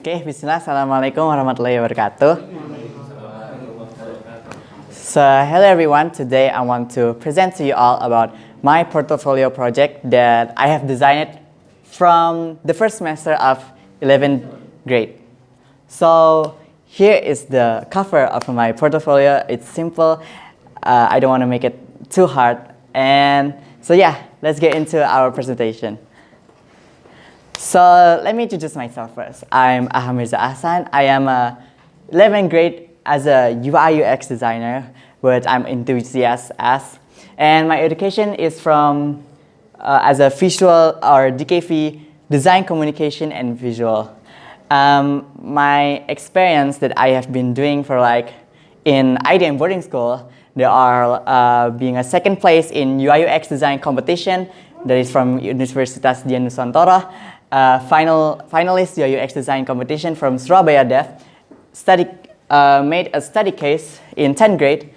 Oke, bismillah. Assalamualaikum warahmatullahi wabarakatuh. So, hello everyone. Today I want to present to you all about my portfolio project that I have designed from the first semester of 11th grade. So, here is the cover of my portfolio. It's simple. I don't want to make it too hard. And so yeah, let's get into our presentation. So let me introduce myself first. I'm Mirza Ahsan. I am a 11th grade as a UI UX designer, which I'm enthusiastic as. And my education is from as a visual or DKV, design, communication, and visual. My experience that I have been doing for in IDM boarding school, there are being a second place in UI UX design competition that is from Universitas Dian Nusantara. Finalist UI UX design competition from Surabaya Dev, made a study case in 10th grade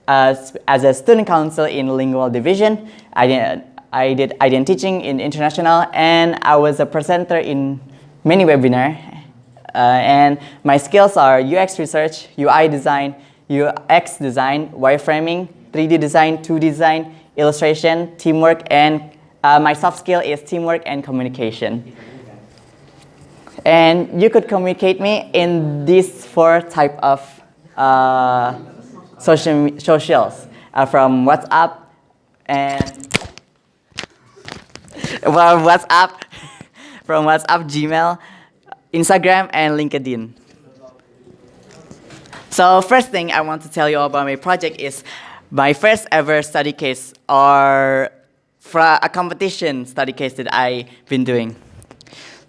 as a student council in lingual division. I did IDN teaching in international, and I was a presenter in many webinars. And my skills are UX research, UI design, UX design, wireframing, 3D design, 2D design, illustration, teamwork, and my soft skill is teamwork and communication. And you could communicate me in these 4 type of socials from WhatsApp from WhatsApp, Gmail, Instagram, and LinkedIn. So first thing I want to tell you about my project is my first ever study case or a competition study case that I've been doing.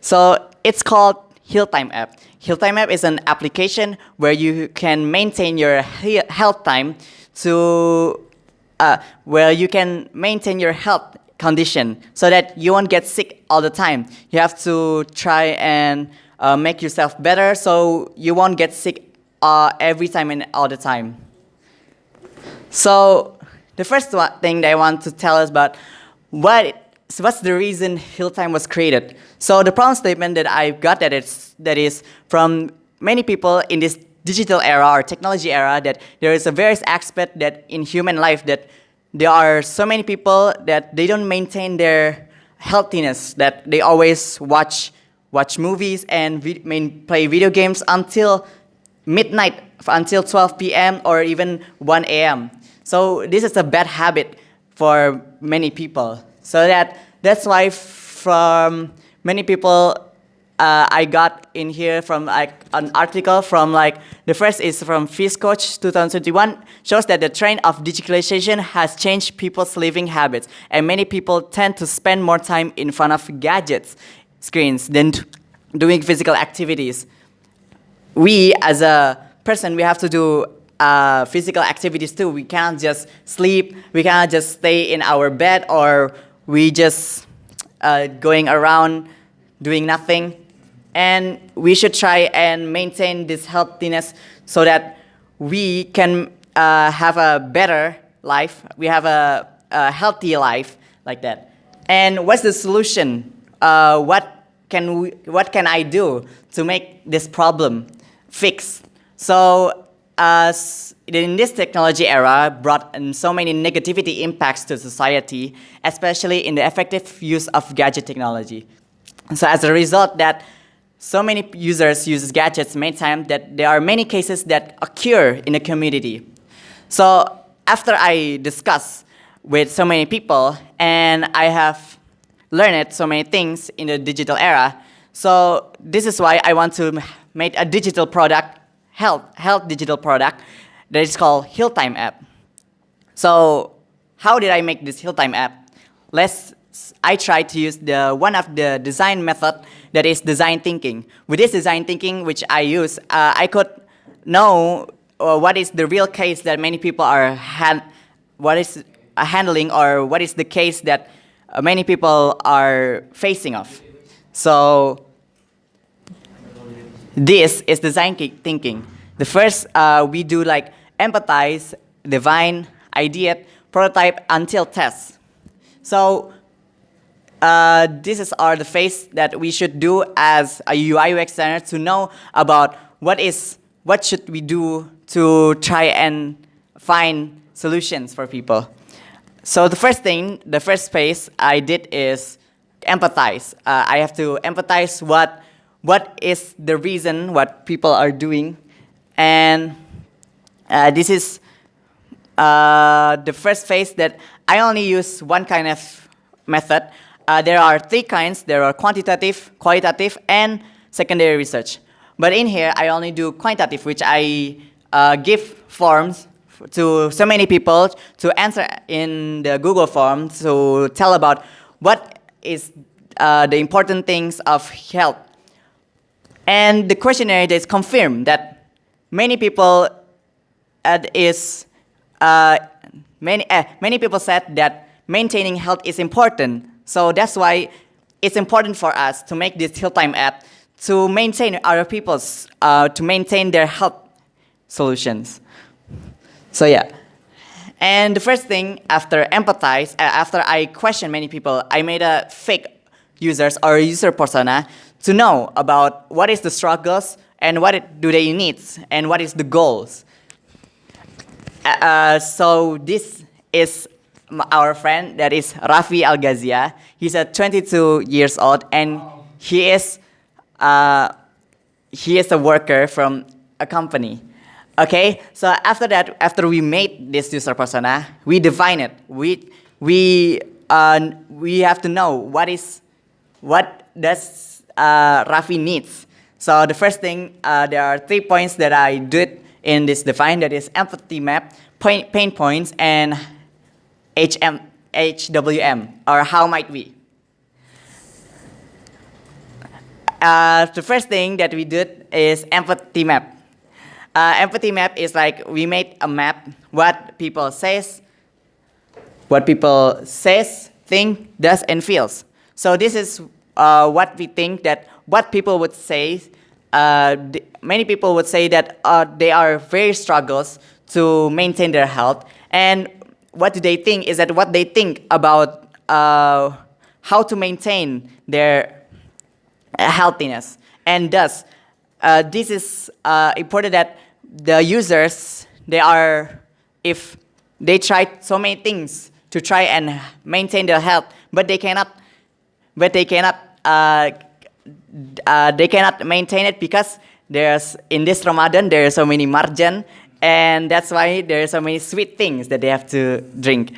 So it's called Hilltime app. Hilltime app is an application where you can maintain your health time where you can maintain your health condition so that you won't get sick all the time. You have to try and make yourself better so you won't get sick every time and all the time. So the first thing that I want to tell us about what's the reason Hilltime was created. So the problem statement that I got that is from many people in this digital era or technology era, that there is a various aspect that in human life that there are so many people that they don't maintain their healthiness, that they always watch movies and play video games until midnight, until 12 p.m. or even 1 a.m. So this is a bad habit for many people. So that's why from many people I got in here from an article from the first is from Fish Coach 2021, shows that the trend of digitalization has changed people's living habits, and many people tend to spend more time in front of gadgets, screens, than doing physical activities. We as a person, we have to do physical activities too. We cannot just sleep, we cannot just stay in our bed, or we just going around doing nothing. And we should try and maintain this healthiness so that we can have a better life. We have a healthy life like that. And what's the solution? What can I do to make this problem fix? So in this technology era brought in so many negativity impacts to society, especially in the effective use of gadget technology. So as a result that so many users use gadgets many times that there are many cases that occur in the community. So after I discuss with so many people and I have learned so many things in the digital era, so this is why I want to make a digital product, health digital product that is called Hilltime app. So how did I make this Hilltime app? I tried to use one of the design method that is design thinking. With this design thinking, which I use, I could know what is the real case that many people are handling, or what is the case that many people are facing of. So this is design thinking. The first we do empathize, define, ideate, prototype until test. So are the phase that we should do as a UI UX designer to know about what should we do to try and find solutions for people. So the first phase I did is empathize. I have to empathize what is the reason what people are doing, and this is the first phase that I only use one kind of method. There are three kinds. There are quantitative, qualitative, and secondary research. But in here, I only do quantitative, which I give forms to so many people to answer in the Google form to tell about what is the important things of health. And the questionnaire is confirmed that many people many people said that maintaining health is important. So that's why it's important for us to make this Heal Time app to maintain other people's, to maintain their health solutions. So yeah. And the first thing after empathize, after I questioned many people, I made a fake users or user persona to know about what is the struggles and what do they need and what is the goals. So this is our friend, that is Rafi Al-Ghazia. He's 22 years old, and he is a worker from a company. Okay, so after that, after we made this user persona, we define it. We have to know what does Rafi needs. So the first thing, there are 3 points that I did in this define, that is empathy map, pain points, and HWM, or how might we. The first thing that we did is empathy map. Empathy map is like we made a map what people think, does, and feels. So this is what we think that what people would say. Many people would say that they are very struggles to maintain their health, and what do they think is that what they think about how to maintain their healthiness. And thus, this is important that the users, if they try so many things to try and maintain their health, but they cannot maintain it because in this Ramadan there are so many marjan, and that's why there are so many sweet things that they have to drink,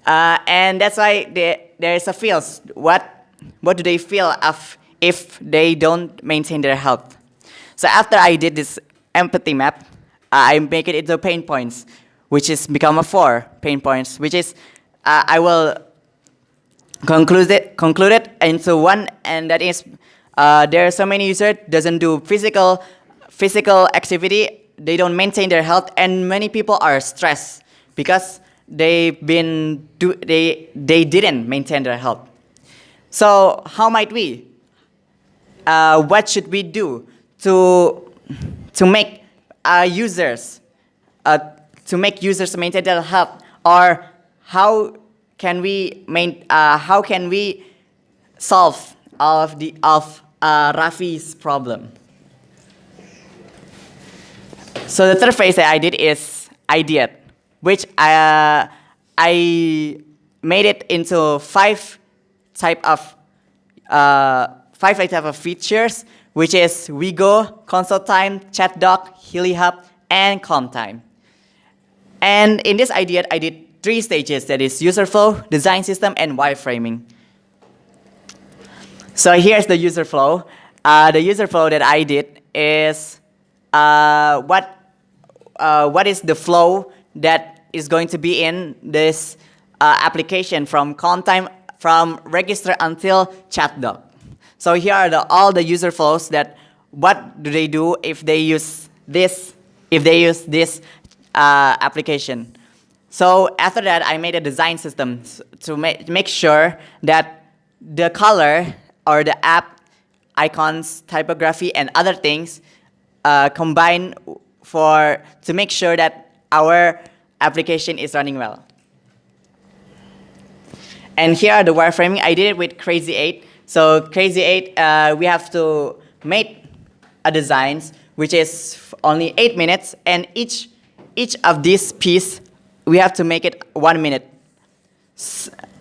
and that's why there is a feels. What do they feel if they don't maintain their health? So after I did this empathy map, I make it into pain points, which is become a 4 pain points, which is I will conclude it into one, and that is there are so many users doesn't do physical activity, they don't maintain their health, and many people are stressed because they didn't maintain their health. So how might we? What should we do to make users maintain their health, or how can we solve all of Rafi's problem? So the third phase that I did is ideate, which I made it into 5 type of features, which is WeGo, Console Time, Chat Doc, Healy Hub, and Calm Time. And in this ideate, I did 3 stages, that is user flow, design system, and wireframing. So here's the user flow. The user flow that I did is what is the flow that is going to be in this application from Calm Time, from register until chat doc. So here are all the user flows that what do they do if they use this application. So after that, I made a design system to make sure that the color or the app icons, typography, and other things combine to make sure that our application is running well. And here are the wireframing. I did it with Crazy 8. So Crazy 8, we have to make a designs which is only 8 minutes, and each of these piece we have to make it 1 minute.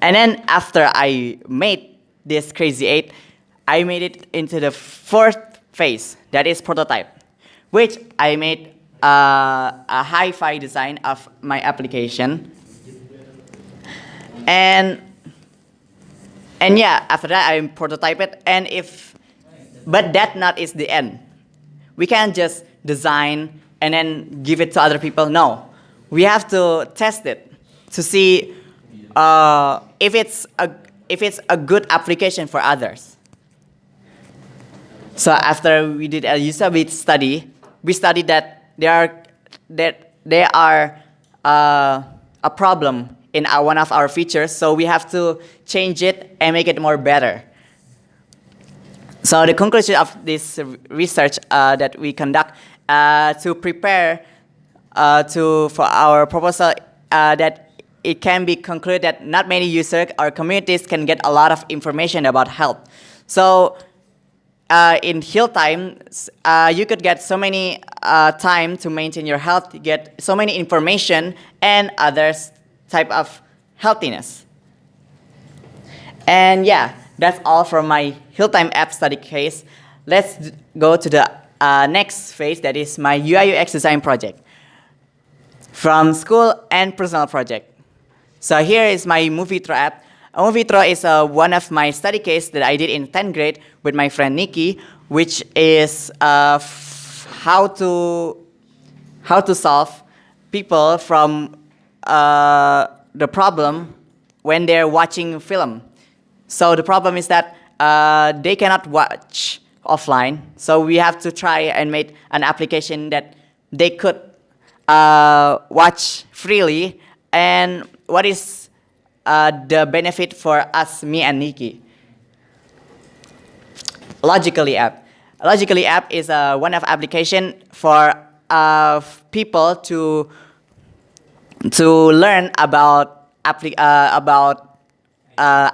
And then after I made this Crazy 8, I made it into the fourth phase, that is prototype, which I made a hi-fi design of my application. And yeah, after that I prototype it, but that not is the end. We can't just design and then give it to other people. No, we have to test it to see if it's a good application for others. So after we did a usability study, we studied that there are a problem in one of our features, so we have to change it and make it more better. So the conclusion of this research that we conduct to prepare for our proposal, that it can be concluded that not many users or communities can get a lot of information about health. So in health time, you could get so many time to maintain your health, you get so many information and others type of healthiness. And yeah, that's all from my Hilltime app study case. Let's go to the next phase, that is my UI UX design project. From school and personal project. So here is my Movitro app. Movitro is one of my study case that I did in 10th grade with my friend Nikki, which is how to solve people from the problem when they're watching film. So the problem is that they cannot watch offline. So we have to try and make an application that they could watch freely. And what is the benefit for us, me and Nikki? Logically app. Logically app is one of application for people to learn about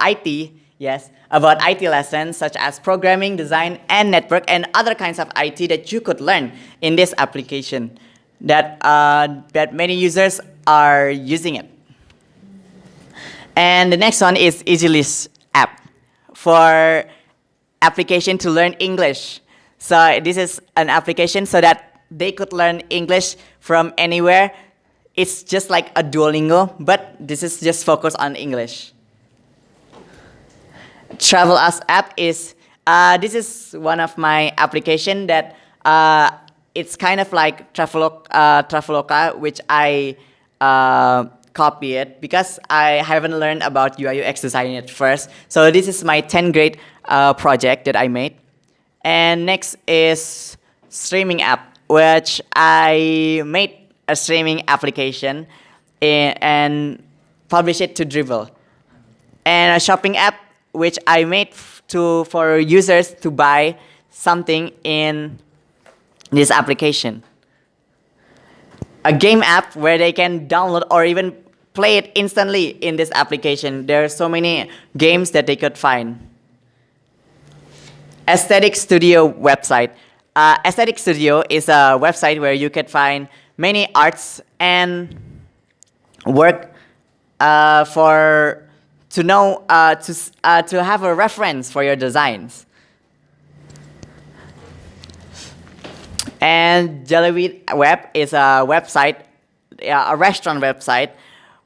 IT. Yes, about IT lessons such as programming, design, and network, and other kinds of IT that you could learn in this application. That many users are using it. And the next one is EasyList app for application to learn English. So this is an application so that they could learn English from anywhere. It's just like a Duolingo, but this is just focused on English. Travel Us app is, this is one of my application that it's kind of like Traveloka, which I copy it because I haven't learned about UI UX design at first. So this is my 10th grade project that I made. And next is streaming app, which I made a streaming application and publish it to Dribbble. And a shopping app, which I made for users to buy something in this application. A game app where they can download or even play it instantly in this application. There are so many games that they could find. Aesthetic Studio website. Aesthetic Studio is a website where you can find many arts and work to have a reference for your designs. And Jellyweed Web is a website, a restaurant website,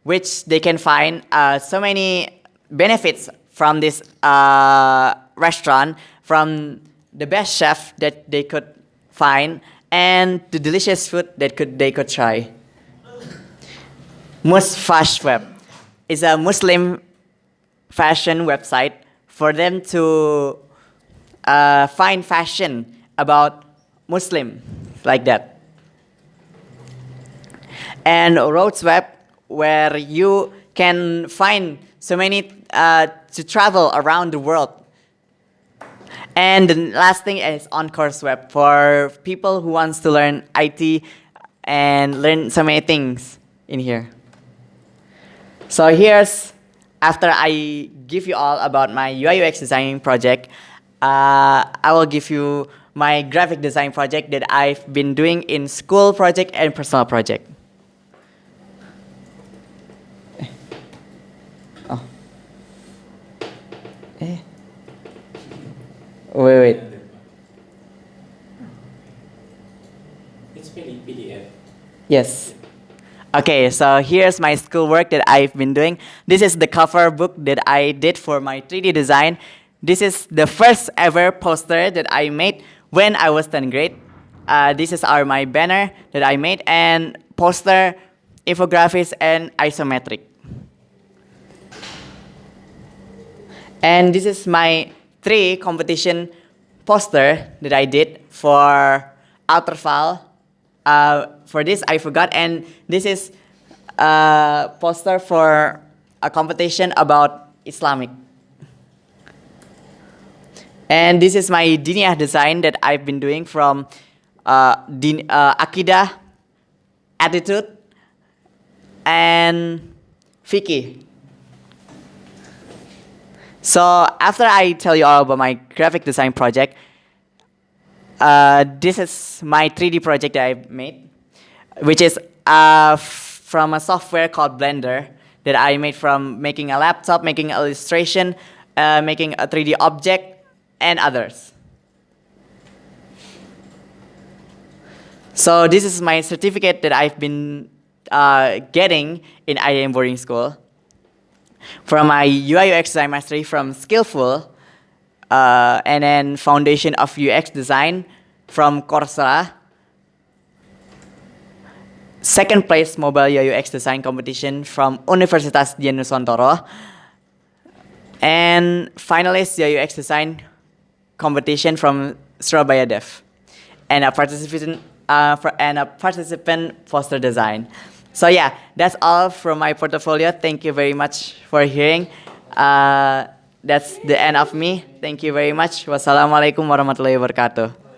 which they can find so many benefits from this restaurant, from the best chef that they could find, and the delicious food that they could try. Musfash Web is a Muslim fashion website for them to find fashion about Muslim, like that. And Roads Web, where you can find so many to travel around the world. And the last thing is On-Course Web for people who wants to learn IT and learn so many things in here. So here's after I give you all about my UI UX design project, I will give you my graphic design project that I've been doing in school project and personal project. Oh. Wait. It's really PDF. Yes. Okay, so here's my schoolwork that I've been doing. This is the cover book that I did for my 3D design. This is the first ever poster that I made when I was 10th grade. This is my banner that I made, and poster, infographics, and isometric. And this is my 3 competition poster that I did for outer file. For this, I forgot, and this is a poster for a competition about Islamic. And this is my diniyah design that I've been doing from Akidah, attitude, and Fiqh. So after I tell you all about my graphic design project, this is my 3D project that I made, which is from a software called Blender that I made from making a laptop, making an illustration, making a 3D object, and others. So this is my certificate that I've been getting in IAM boarding school from my UI UX design mastery from Skillful, and then Foundation of UX Design from Coursera. Second place Mobile UI UX Design competition from Universitas Dian Nusantara. And finalist UI UX Design competition from Surabaya Dev. And a participant poster design. So yeah, that's all from my portfolio. Thank you very much for hearing. That's the end of me. Thank you very much. Wassalamualaikum warahmatullahi wabarakatuh.